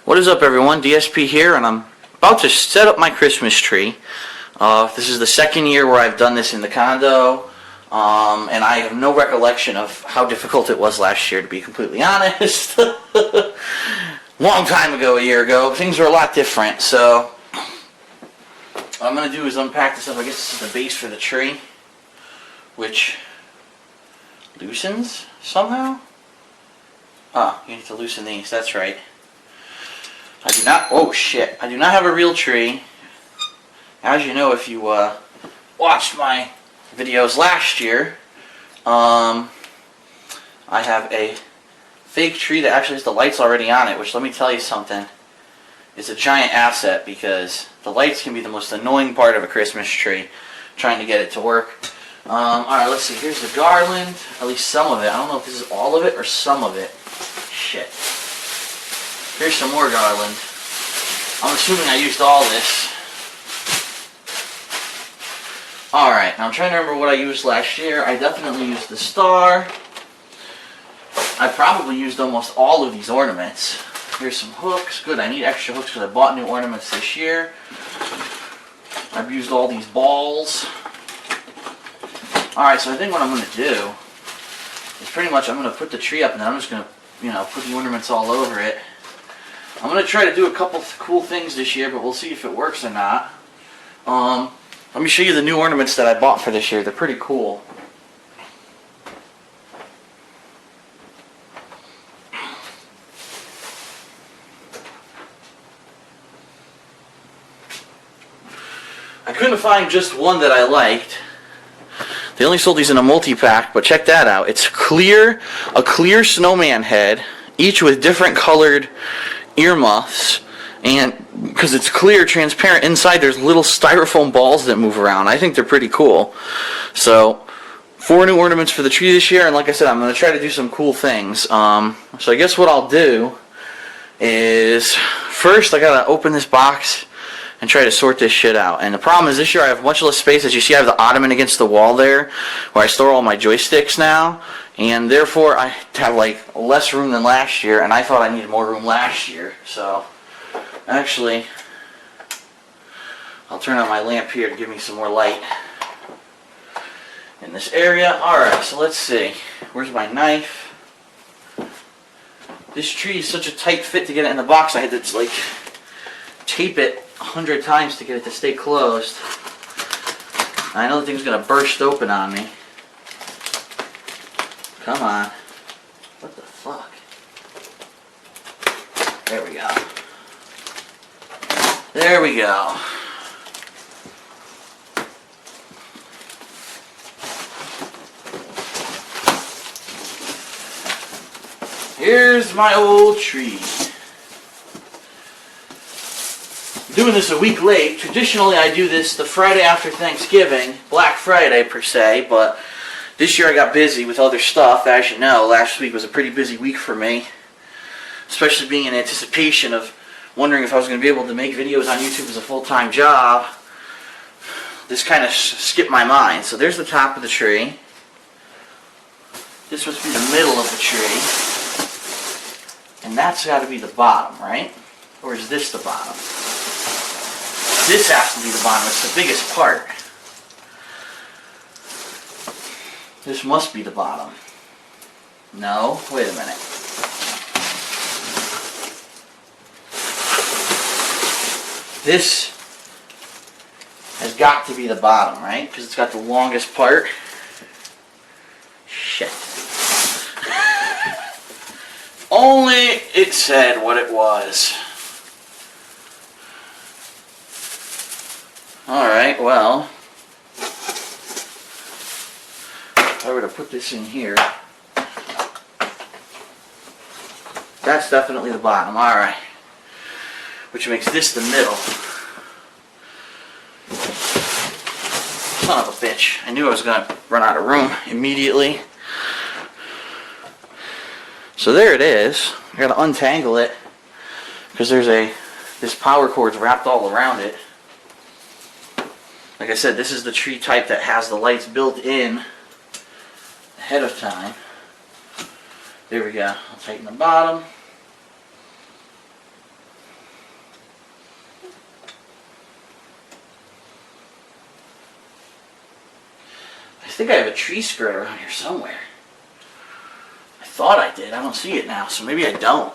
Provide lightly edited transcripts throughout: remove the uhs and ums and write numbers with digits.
What is up, everyone? DSP here, and I'm about to set up my Christmas tree. This is the second year where I've done this in the condo, and I have no recollection of how difficult it was last year, to be completely honest. Long time ago, a year ago, things were a lot different. So what I'm going to do is unpack this up. I guess this is the base for the tree, which loosens somehow. Ah, you need to loosen these, that's right. I do not have a real tree. As you know, if you watched my videos last year, I have a fake tree that actually has the lights already on it, which, let me tell you something, is a giant asset, because the lights can be the most annoying part of a Christmas tree, trying to get it to work. Alright, let's see, here's the garland, at least some of it. I don't know if this is all of it or some of it. Shit. Here's some more garland. I'm assuming I used all this. Alright, now I'm trying to remember what I used last year. I definitely used the star. I probably used almost all of these ornaments. Here's some hooks. Good, I need extra hooks because I bought new ornaments this year. I've used all these balls. Alright, so I think what I'm going to do is pretty much I'm going to put the tree up and then I'm just going to, put the ornaments all over it. I'm going to try to do a couple cool things this year, but we'll see if it works or not. Let me show you the new ornaments that I bought for this year. They're pretty cool. I couldn't find just one that I liked. They only sold these in a multi-pack, but check that out. It's a clear snowman head, each with different colored earmuffs, and because it's clear, transparent, inside there's little styrofoam balls that move around. I think they're pretty cool. So, 4 new ornaments for the tree this year, and like I said, I'm going to try to do some cool things. So I guess what I'll do is, first I got to open this box and try to sort this shit out. And the problem is this year I have much less space. As you see, I have the ottoman against the wall there where I store all my joysticks now, and therefore I have like less room than last year, and I thought I needed more room last year. So actually I'll turn on my lamp here to give me some more light in this area. Alright, so let's see. Where's my knife? This tree is such a tight fit to get it in the box. I had to like tape it 100 times to get it to stay closed. I know the thing's gonna burst open on me. Come on. What the fuck? There we go. There we go. Here's my old tree. Doing this a week late. Traditionally I do this the Friday after Thanksgiving, Black Friday per se, but this year I got busy with other stuff. As you know, last week was a pretty busy week for me, especially being in anticipation of wondering if I was going to be able to make videos on YouTube as a full-time job. This kind of skipped my mind. So there's the top of the tree. This must be the middle of the tree. And that's got to be the bottom, right? Or is this the bottom? This has to be the bottom. It's the biggest part. This must be the bottom. No, wait a minute. This has got to be the bottom, right? Because it's got the longest part. Shit. Only it said what it was. Alright, well, if I were to put this in here, that's definitely the bottom. Alright. Which makes this the middle. Son of a bitch. I knew I was going to run out of room immediately. So there it is. I got to untangle it because this power cord's wrapped all around it. Like I said, this is the tree type that has the lights built in ahead of time. There we go. I'll tighten the bottom. think I have a tree skirt around here somewhere. I thought I did. I don't see it now, so maybe I don't.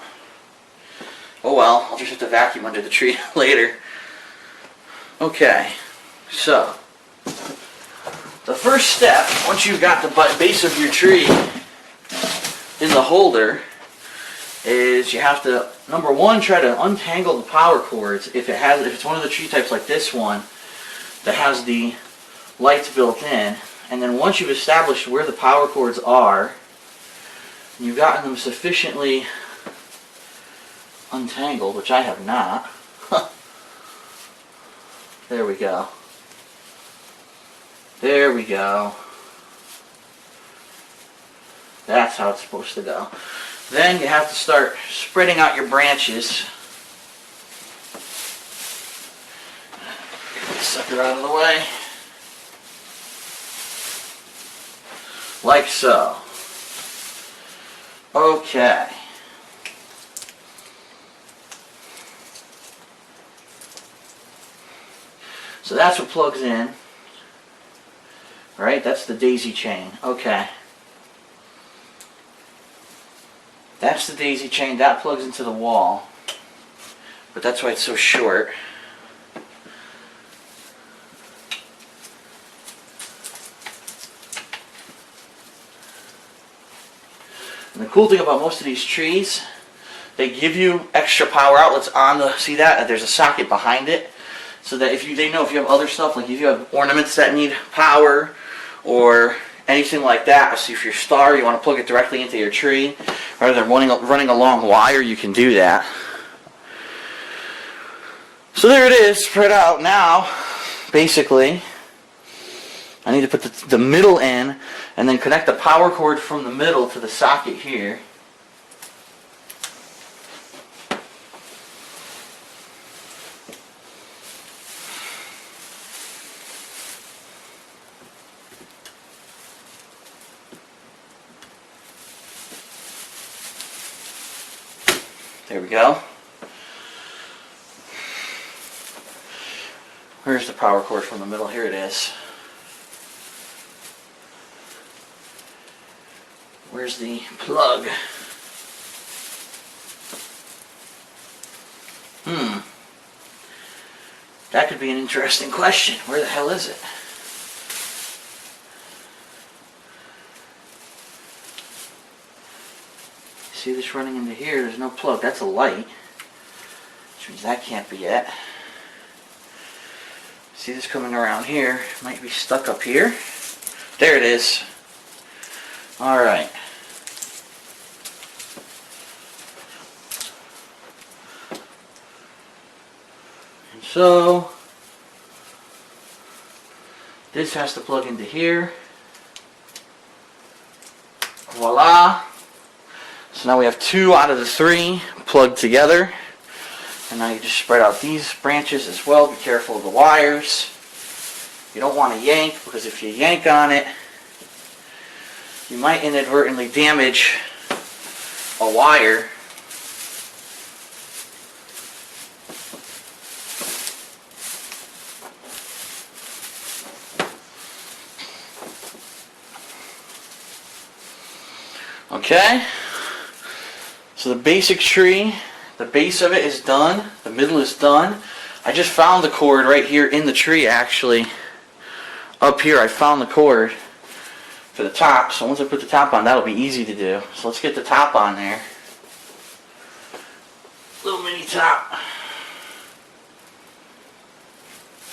Oh well, I'll just have to vacuum under the tree later. Okay, so the first step, once you've got the base of your tree in the holder, is you have to, number one, try to untangle the power cords. If it's one of the tree types like this one that has the lights built in, and then once you've established where the power cords are, and you've gotten them sufficiently untangled, which I have not. There we go. There we go. That's how it's supposed to go. Then you have to start spreading out your branches. Get this sucker out of the way. Like so. Okay. So that's what plugs in. Right? That's the daisy chain. Okay. That's the daisy chain. That plugs into the wall. But that's why it's so short. And the cool thing about most of these trees, they give you extra power outlets on the, see that? There's a socket behind it. So that they know if you have other stuff, like if you have ornaments that need power or anything like that. So if your star, you want to plug it directly into your tree, rather than running a long wire, you can do that. So there it is, spread out. Now, basically, I need to put the middle in and then connect the power cord from the middle to the socket here. There we go. Where's the power cord from the middle? Here it is. Where's the plug? That could be an interesting question. Where the hell is it? See this running into here? There's no plug. That's a light, which means that can't be it. See this coming around here? Might be stuck up here. There it is. Alright. And so this has to plug into here. Voila. So now we have 2 out of the 3 plugged together. And now you just spread out these branches as well. Be careful of the wires. You don't want to yank, because if you yank on it, you might inadvertently damage a wire. Okay. So the basic tree, the base of it is done. The middle is done. I just found the cord right here in the tree, actually. Up here I found the cord for the top. So once I put the top on, that'll be easy to do. So let's get the top on there. Little mini top.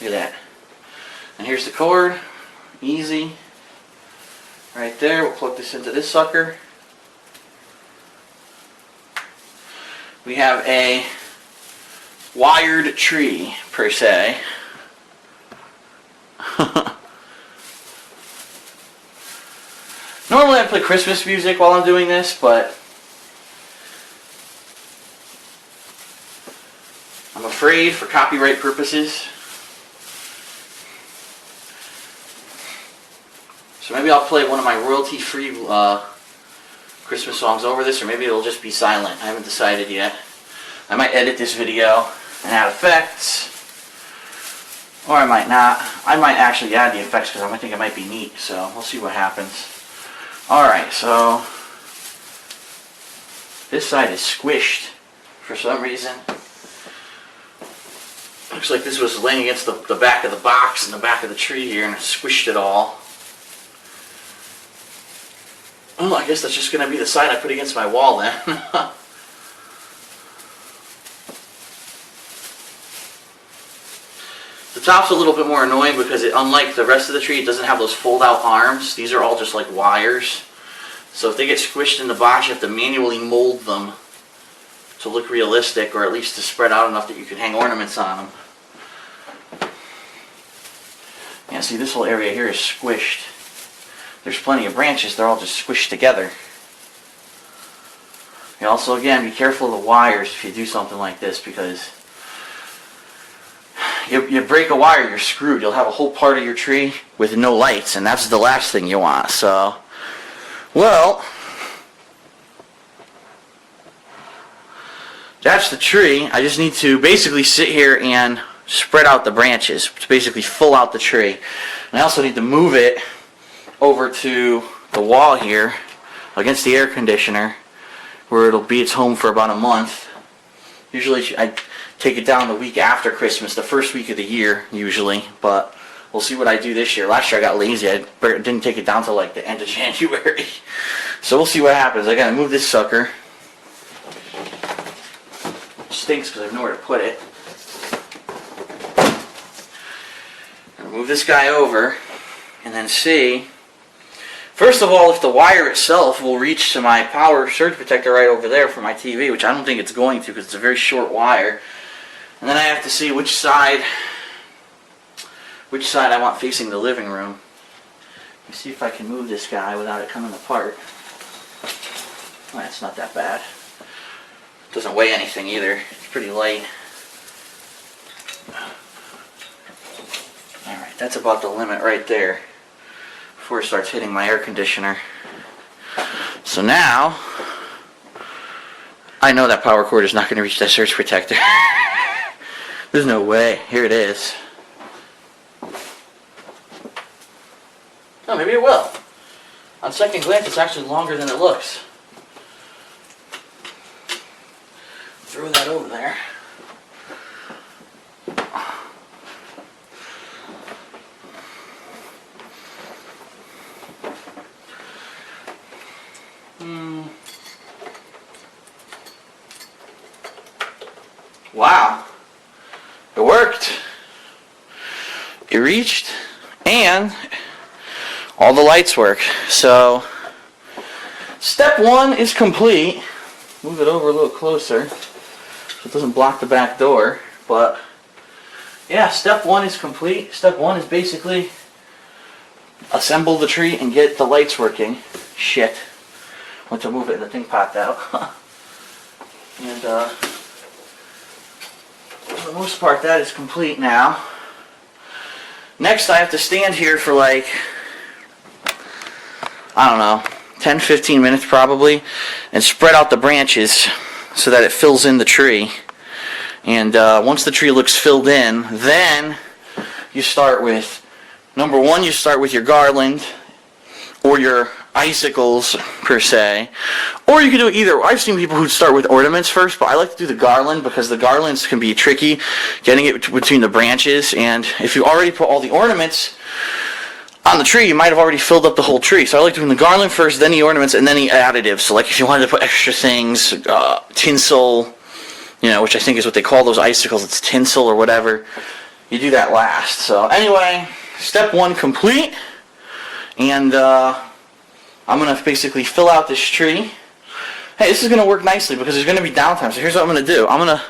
Look at that. And here's the cord. Easy. Right there. We'll plug this into this sucker. We have a wired tree, per se. Normally I play Christmas music while I'm doing this, but I'm afraid for copyright purposes. So maybe I'll play one of my royalty-free Christmas songs over this, or maybe it'll just be silent. I haven't decided yet. I might edit this video and add effects. Or I might not. I might actually add the effects because I think it might be neat. So we'll see what happens. Alright, so this side is squished for some reason. Looks like this was laying against the back of the box and the back of the tree here, and it squished it all. Oh, I guess that's just going to be the side I put against my wall then. The top's a little bit more annoying because unlike the rest of the tree, it doesn't have those fold-out arms. These are all just like wires. So if they get squished in the box, you have to manually mold them to look realistic, or at least to spread out enough that you can hang ornaments on them. Yeah, see, this whole area here is squished. There's plenty of branches, they're all just squished together. You also, again, be careful of the wires if you do something like this, because you break a wire, you're screwed. You'll have a whole part of your tree with no lights, and that's the last thing you want. So, well, that's the tree. I just need to basically sit here and spread out the branches to basically fill out the tree. And I also need to move it over to the wall here against the air conditioner, where it'll be its home for about a month. Usually I take it down the week after Christmas, the first week of the year usually, but we'll see what I do this year. Last year I got lazy. I didn't take it down till like the end of January. So we'll see what happens. I gotta move this sucker. It stinks because I have nowhere to put it. I'm gonna move this guy over and then see. First of all, if the wire itself will reach to my power surge protector right over there for my TV, which I don't think it's going to because it's a very short wire. And then I have to see which side I want facing the living room. Let me see if I can move this guy without it coming apart. Well, that's not that bad. It doesn't weigh anything either. It's pretty light. Alright, that's about the limit right there before it starts hitting my air conditioner. So now, I know that power cord is not going to reach that surge protector. There's no way. Here it is. Oh, maybe it will. On second glance, it's actually longer than it looks. Throw that over there. Wow. It worked. It reached, and all the lights work. So step one is complete. Move it over a little closer so it doesn't block the back door. But yeah, step one is complete. Step one is basically assemble the tree and get the lights working. Shit. Went to move it and the thing popped out. And for the most part, that is complete now. Next, I have to stand here for like, I don't know, 10-15 minutes probably, and spread out the branches so that it fills in the tree. And once the tree looks filled in, then you start with, number one, you start with your garland or your icicles per se, or you can do either. I've seen people who start with ornaments first, but I like to do the garland because the garlands can be tricky getting it between the branches, and if you already put all the ornaments on the tree, you might have already filled up the whole tree. So I like doing the garland first, then the ornaments, and then the additives. So like if you wanted to put extra things, tinsel, you know, which I think is what they call those icicles, it's tinsel or whatever, you do that last. So anyway, step one complete, and I'm going to basically fill out this tree. Hey, this is going to work nicely because there's going to be downtime. So here's what I'm going to do. I'm going to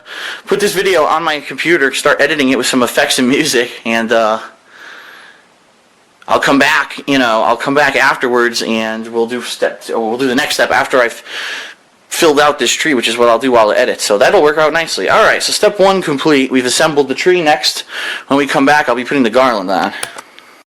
put this video on my computer, start editing it with some effects and music, and I'll come back, I'll come back afterwards and we'll do the next step after I've filled out this tree, which is what I'll do while I edit. So that'll work out nicely. Alright, so step one complete. We've assembled the tree. Next, when we come back, I'll be putting the garland on.